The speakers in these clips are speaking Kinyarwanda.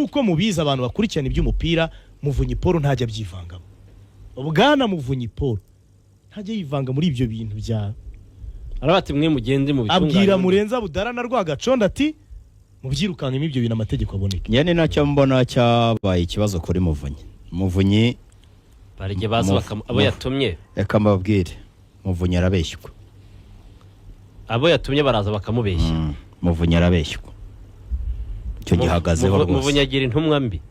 nkuko mubiza abantu bakurikirana iby'umupira Muvunyi Paul ntajya byivangamo ubwana Muvunyi Paul ntajya yivanga muri ibyo bintu bya arabati mwe mugende mu bitunganye abwira Murenza Budara na Rwagacondo ati mubyirukankemo ibyo bintu amategeko aboneka nyane nacyo mbona cyabaye ikibazo kuri Muvunyi barige baza abo yatumye reka mbabwire Muvunyi arabeshywa abo yatumye baraza bakamubeshya Muvunyi arabeshywa cyo gihagazeho rwose Muvunyi agira intumwa mbi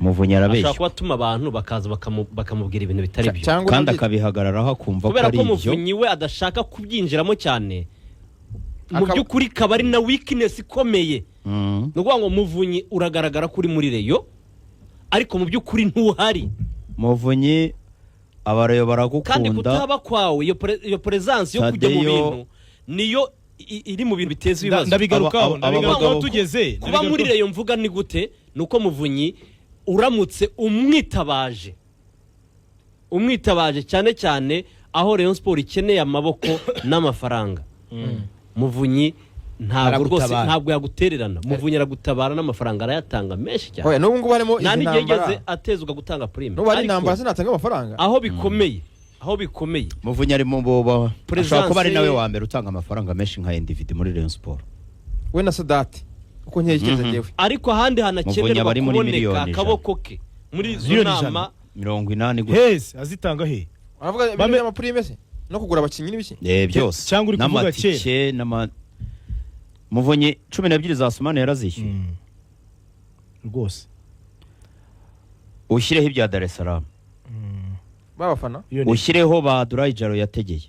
Muvunyi arabeshywa ashaka kubatuma abantu bakaza bakamubwira ibintu bitari byo kandi akabihagararaho akumva ko ari ibyo Muvunyi we adashaka kubyinjiramo cyane mu byukuri kabari na weakness ikomeye no kuvuga ngo Muvunyi uragaragara kuri muri Reyo ariko mu byukuri ntuhari Muvunyi abareyo baragukunda kandi kutaba kwawe iyo presence yo kujya mu bintu niyo iri mu bintu biteza ibibazo ndabigarukaho tugeze kuba muri Reyo mvuga ni gute nuko Muvunyi uramutse umwitabaje cyane cyane aho Rayon Sport ikeneye amaboko n'amafaranga Muvunyi ntabwo yagutererana Muvunyi aragutabara n'amafaranga arayatanga menshi cyane oya n'ubu ngubu harimo izi ntambara nigeze atezwa gutanga prime n'ubu ari intambara sinatanga amafaranga aho bikomeye Muvunyi ari mu boba ashaka kuba ari nawe wa mbere utanga amafaranga menshi nka individu muri Rayon Sport we na Sadati uko ntekereza ngewe ariko ahandi hanakenerwa kuboneka akaboko ke muri izo nama 80 gusa azitanga he aravuga ibintu by'amaprime se no kugura abakinnyi n'ibiki byose cyangwa uri kuvuga kera Muvunyi 12 za Sumane yarazishyuye rwose ushyireho ibya Dar es Salaam babafana ushyireho ba Durayijaro yategeye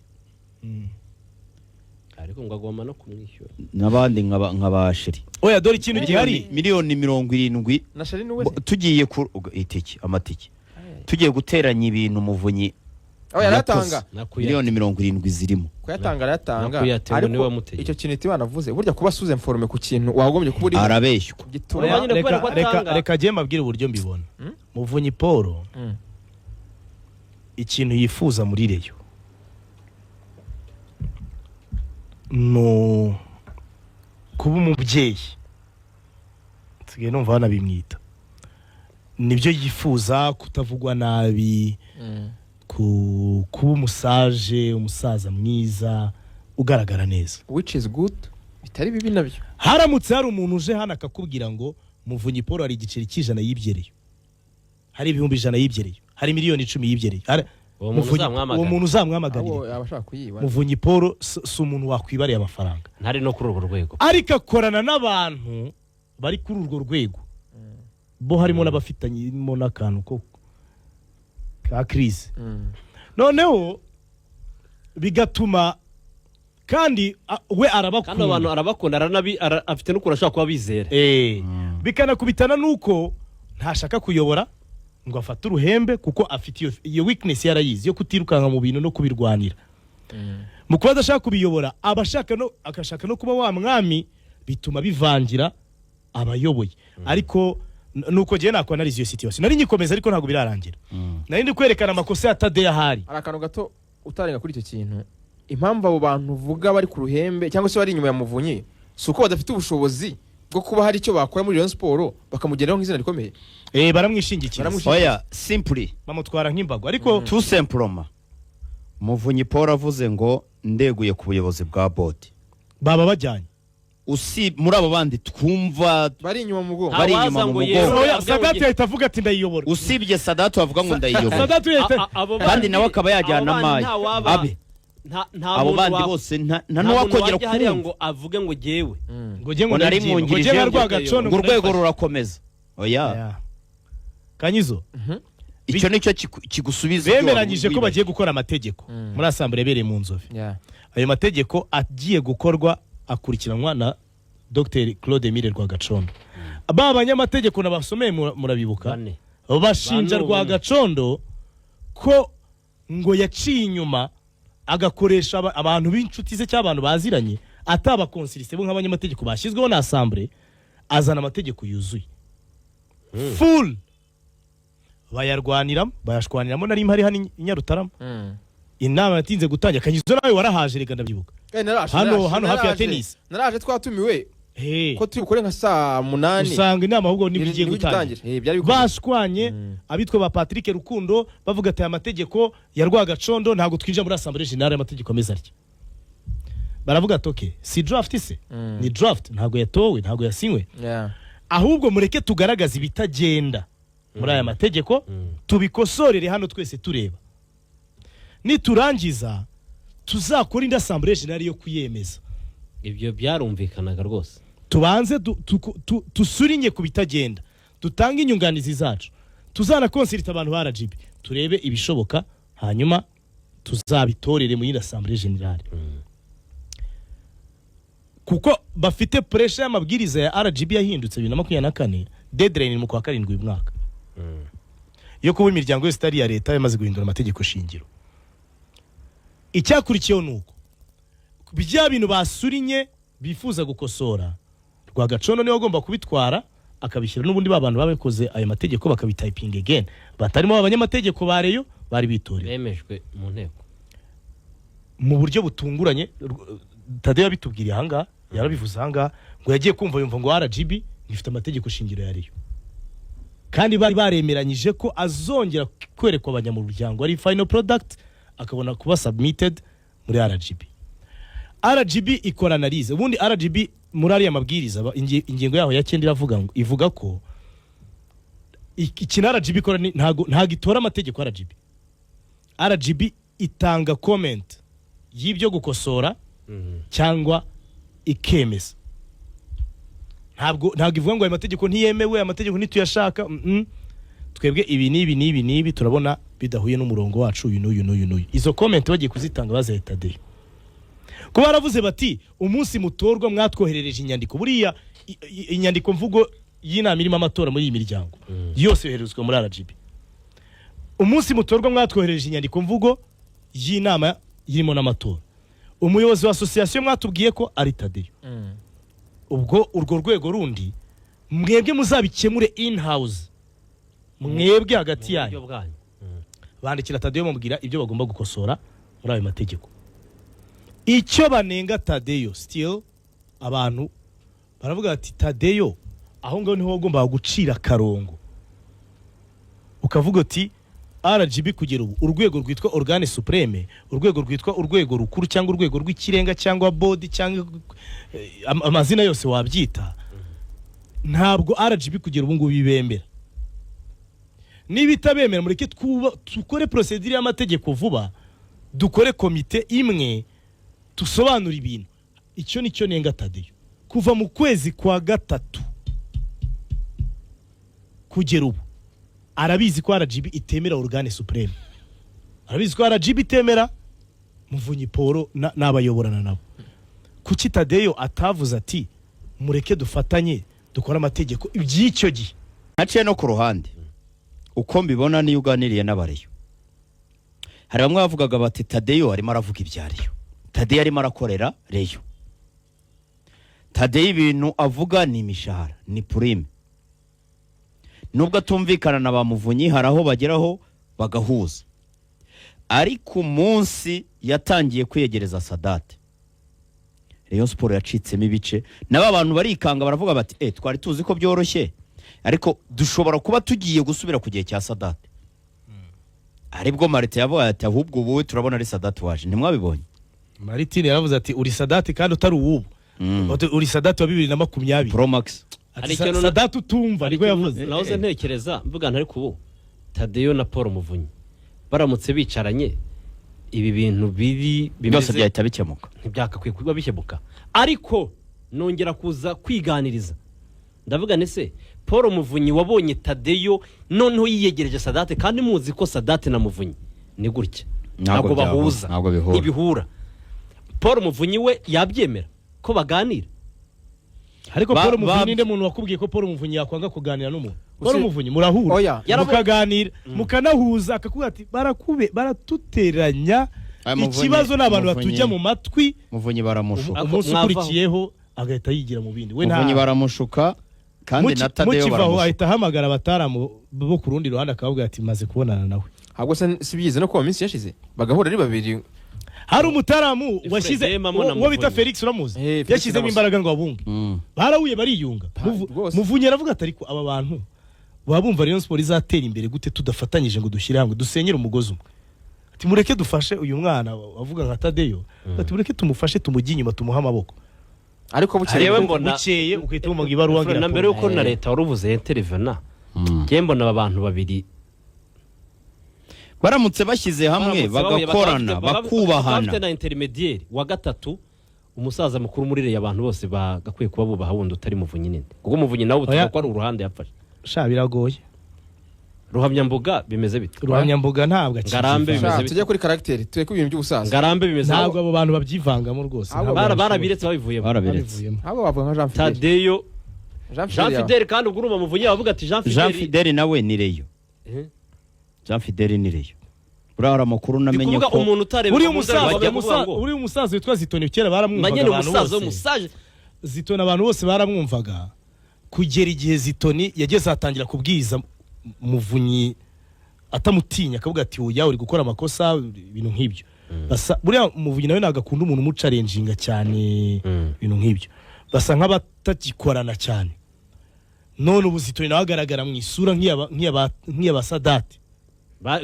ariko ngo agomba no kumwishyura nabandi nk'abashiri oya dore ikintu gihari miliyoni 70 na Shari n'uwe tugiye ku amatike tugiye guteranya ibintu Muvunyi oya aratanga miliyoni 70 zirimo kuyatanga aratanga ariko icyo kintu tibanavuze burya kuba suze informe ku kintu wagombye kuburi arabeshywa reka je mabwire uburyo mbibona Muvunyi Paul ikintu yifuza muri Reyo no kuba umubyeyi nsigaye numva hana bimwita nibyo yifuza kutavugwa nabi kuba umusaza mwiza ugaragara neza which is good bitari bibi nabyo haramutse hari umuntu uje hana akakubwira ngo Muvunyi Paul ari igiceri cy'ijana yibyereyo hari ibihumbi 100 yibyereyo hari miliyoni 10 yibyereyo uwo muntu uzamwamaganira Muvunyi Paul si umuntu wakwibariye amafaranga ntari no kuri urwo rwego ariko akorana n'abantu bari kuri urwo rwego bo harimo n'abafitanyemo n'akantu ko ka crise noneho bigatuma kandi we arabakunda kandi abantu arabakunda afite no kurashaka kuba bizera bikanakubitana nuko ntashaka kuyobora ngo afate uruhembe kuko afite iyo weakness yarayizi yo kutirukanka mu bintu no kubirwanira mu kuba adashaka kubiyobora akashaka no kuba wa mwami bituma bivangira abayoboye ariko nuko je nakwanariza iyo situation nari nyikomeza ariko ntago birarangira nari ndi kwerekana amakosa ya Tade yahari arakano gato utarenga kuri icyo kintu impamvu abo bantu vuga bari ku ruhembe cyangwa se bari inyuma ya Muvunyi suko badafite ubushobozi bwo kuba hari icyo bakora muri Rayon Sport bakamugeraho nk'izina rikomeye baramwishingikira oya simply bamutwara nk'imbago ariko tout simplement Muvunyi Paul avuze ngo ndeguye ku buyobozi bwa board baba bajyanye muri abo bandi twumva bari inyuma mu mugongo oya Sadati yahita avuga ati ndayiyobora usibye Sadati avuga ngo ndayiyobora Sadati yahita kandi nawe akaba yajyana amayi abo bandi bose nta n'uwakongera kuvuga ngo avuge ngo jewe ngo nari mungirije ngo urwego rurakomeza oya Kanyizo icyo nicyo kigusubiza bemeranyije ko bagiye gukora amategeko muri assemblée bereye mu Nzove ayo mategeko agiye gukorwa akurikiranwa na Dr Claude Emile Rwagacondo abanyamategeko nabasomeye murabibuka bashinja Rwagacondo ko ngo yaciye inyuma agakoresha abantu b'inshuti ze cy'abantu baziranye ataba konsilise bo nk'abanyamategeko bashyizweho na assemblée azana amategeko yuzuye full bayashwaniramo nari mpari hano Nyarutarama inama yatinze gutangira Kanyizo nawe warahaje rega ndabyibuka hano hafi ya tennis naraje twatumiwe ko turi bukore nka saa 8 usanga inama ahubwo nibigiye gutangira bashwanye abitwa ba Patrick Rukundo bavuga ati amategeko ya Rwagacondo ntago twinjira muri Assemblée Générale amategeko ameze atya baravuga ati okay si draft se ni draft ntago yatowe ntago yasinywe ahubwo mureke tugaragaza ibitagenda muri aya mategeko tubikosorere hano twese tureba niturangiza tuzakora indi Assemblée Générale yo kuyemeza ibyo byarumvikanaga rwose tubanze tusurinye ku bitagenda dutanga inyunganizi zacu tuzana konsilita abantu ba RGB turebe ibishoboka hanyuma tuzabitorere mu yindi Assemblée Générale kuko bafite pressure y'amabwiriza ya RGB yahindutse 2024 deadline mu kwa 7 uyu mwaka yo kuba imiryango yose itari ya leta yamaze guhindura amategeko shingiro icyakurikiyeho nuko bijya bintu basurinye bifuza gukosora Rwagacondo niwe agomba kubitwara akabishyira n'ubundi babantu babekoze ayo mategeko bakabityping again batarimo abanyamategeko bareyo bari bitorera bemejwe mu nteko mu buryo butunguranye Tadeo bitubwiriye hanga yarabivuze hanga ngo yagiye kumva yumva ngo RGB gifite amategeko shingiro yariyo kandi bari baremeranyije ko azongera kwerekwa abanyamuryango ari final product akabona kuba submitted muri RGB ikora analize ubundi RGB muri ari amabwiriza ingingo yaho ya 9 iravuga ngo ivuga ko ikina RGB ikora ntago itora amategeko RGB itanga comment y'ibyo gukosora cyangwa ikemeza ntabwo ivuga ngo ayo mategeko ntiyemewe amategeko nituyashaka twebwe ibi nibi turabona bidahuye n'umurongo wacu uyu n'uyu izo comment bagiye kuzitanga bazahita de kuba baravuze bati umunsi mutorwa mwatwoherereje inyandiko buriya inyandiko mvugo y'inama irimo amatora muri iyi miryango yose yoherezwa muri RGB umunsi mutorwa mwatwoherereje inyandiko mvugo y'inama irimo n'amatora umuyobozi wa association mwatubwiye ko ari Tadeo ubwo urwo rwego rundi mwebwe muzabikemure in house mwebwe hagati yanyu bandikira Tadeo mubwira ibyo bagomba gukosora muri ayo mategeko icyo banenga Tadeo still abantu baravuga ati Tadeo aho ngaho niho bagomba gucira karongo ukavuga ati RGB kugera ubu urwego rwitwa organe supreme urwego rwitwa urwego rukuru cyangwa urwego rw'ikirenga cyangwa board cyangwa amazina yose wabyita ntabwo RGB kugera ubu ngo bibemera nibitabemera mureke tukore procedure y'amategeko vuba dukore komite imwe tusobanura ibintu icyo nicyo nenga Tadeo kuva mu kwezi kwa 3 kugera ubu arabizi ko RGB itemera organe supreme arabizi ko RGB itemera Muvunyi Paul n'abayoborana nabo kuki Tadeo atavuze ati mureke dufatanye dukora amategeko iby'icyo gihe naciye no ku ruhande uko mbibona niyo uganiriye n'abareyo hari bamwe bavugaga bati Tadeo arimo aravuga ibyariyo Tadeo arimo arakorera reyo Tadeo ibintu avuga ni imishahara ni prime nubwo atumvikana na bamuvunyi haraho bageraho bagahuza ariko umunsi yatangiye kwiyegereza Sadate Rayon Sport yacitsemo ibice naba abantu barikanga baravuga bati twari tuzi ko byoroshye ariko dushobora kuba tugiye gusubira ku gihe cya Sadate aribwo Marite yavuga ati ahubwo ubu turabona ari Sadate waje ntimwabibonye Martine yaravuze ati uri Sadate kandi utari ubu uri Sadate wa 2020 Pro Max Sadate utumva niko yavuze nahoze ntekereza mvuga ntari kubu Tadeo na Paul Muvunyi baramutse bicaranye ibi bintu byose byahita bikemuka ntibyakakwiye kuba bikemuka ariko nongera kuza kwiganiriza ndavuga nese Paul Muvunyi wabonye Tadeo noneho yiyegereje Sadate kandi muzi ko Sadate na Muvunyi ni gutya ntabwo bahuza ibihura Paul Muvunyi we yabyemera ko baganira ariko Paul Muvunyi ninde muntu wakubwiye ko Paul Muvunyi yakwanga kuganira n'umuntu Paul Muvunyi murahura mukaganira mukanahuza akakuga ati baratuteranya ikibazo n'abantu batujya mu matwi Muvunyi baramushuka umunsi ukurikiyeho agahita yigira mu bindi we Muvunyi baramushuka kandi na Tadeo baramushuka ahita hamagara abataramu bo ku rundi ruhande akavuga ati maze kubonana nawe ahubwo si byiza no ko mu minsi yashize bagahura ari babiri hari umutaramu washyize Efredema na uwo bita Muvunyi. Felix uramuzi Felix yashyizemo ndamuzi. imbaraga ngo abunge barahuye bariyunga rwose. Muvunyi aravuga ati ariko aba bantu baba bumva Rayon Sport izatera imbere gute tudafatanyije ngo dushyire hamwe dusenyere umugozi umwe ati mureke dufashe uyu mwana wavuga nka Tadeyo ati mureke tumufashe tumujye inyuma tumuhe amaboko ariko bukeye Arewe mbona- bukeye ukahita wumva ngo ibaruwa ngira na mbere yuko na leta waruvuze intervena njye mbona aba bantu babiri baramutse bashyize hamwe bagakorana bakubahana bafite na intermediaire wa gatatu umusaza mukuru muri reya abantu bose bagakwiye kuba bubaha wundi utari Muvunyi ninde kuko Muvunyi nawe utuvuga ko ari uruhande yafashe sha biragoye Ruhamyambuga bimeze bite Ruhamyambuga ntabwo Ngarambe akivanga. bimeze Sha, bite? tujye kuri karagiteri tureke ibintu by'ubusaza Ngarambe bimeze ntabwo abo bantu babyivangamo rwose Abo ntabwo barabiretse babivuyemo barabiretse babivuyemo. abo bavuga nka Jean Fidel Tadeyo Jean Jean Fidel Fidel kandi ubwo urumva Muvunyi bavuga ati Jean Jean Fidel Fidel nawe ni reyo Eh? Jean Fidel ni reyo buriya amakuru namenye Kuvuga ko umuntu utareba uriya mu nzego musaza bajya kuvuga ngo uriya musaza witwa Zitoni kera baramwumvaga manyene abantu umusaza bose w'umusaje Zitoni abantu bose baramwumvaga kugera igihe Zitoni yageze atangira kubwiza Muvunyi atamutinya akavuga ati oya uri gukora amakosa ibintu nk'ibyo basa buriya Muvunyi nawe nagakunda umuntu umucarenjinga cyane ibintu nk'ibyo basa nk'abatagikorana cyane none ubu Zitoni nawe agaragara mu isura nk'iyaba Sadati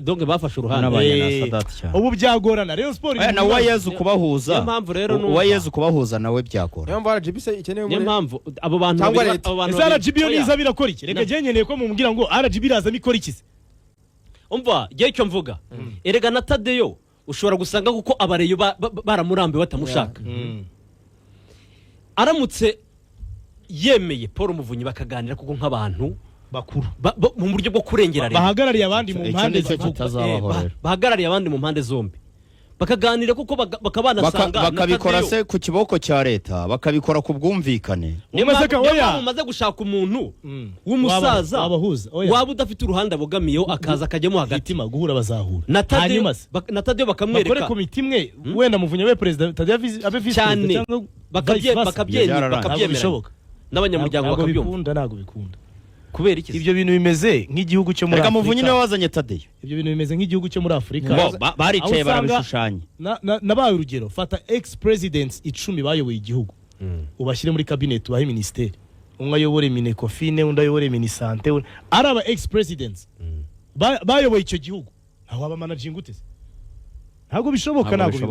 donc bafashe uruhande N'abanya na Sadati cyane. ubu byagorana Rayon Sport aya na Uwayezu kubahuza Niyo mpamvu rero numva- Uwayezu kubahuza nawe byakora niyo mpamvu RGB se ikeneye niyo muri mpamvu abo bantu Cyangwa babiri- leta. abo bantu ese babiri- RGB yo Oya. niza birakora iki reka njye nkeneye ko mumubwira ngo RGB irazamo ikora iki se umva ngewe icyo mvuga erega na Tadeyo ushobora gusanga kuko abareyo baramurambiwe batamushaka aramutse yemeye Paul Muvunyi bakaganira kuko nk'abantu bakuru mu buryo bwo kurengera leta bahagarariye abandi mu Icyo mpande nicyo zivugwa. kitazabaho rero. bahagarariye abandi mu mpande zombi bakaganira kuko bakabanasanga bakabikora se ku kiboko cya leta bakabikora ku bwumvikane Umeze ka oya. umaze gushaka umuntu Mm. w'umusaza wabahuza oya waba udafite uruhande abogamiyeho akaza akajyamo hagati hitima guhura bazahura na Tadeyo hanyuma se na Tadeyo bakore bakamwereka komite imwe wenda Muvunyi abe perezida Tadeyo abe vice cyane perezida cyangwa vice versa. bakabyemera Ntabwo ntabwo bishoboka n'abanyamuryango ntabwo bakabyumva bikunda ntabwo bikunda kubera iki se? ibyo bintu bimeze nk'igihugu cyo muri reka Muvunyi niwe Afurika wazanye Tadeyo ibyo bintu bimeze nk'igihugu cyo muri Afurika Ngo baricaye Aho usanga- barabishushanya nabaye urugero fata ex presidents 10 bayoboye igihugu ubashyire muri cabinet ubahe ministeri umwe ayobore Minecofine undi ayobore Minisante ari aba ex presidents bayoboye icyo gihugu ntaho aba managing ute se ntabwo bishoboka Ntabwo ntabwo bishoboka.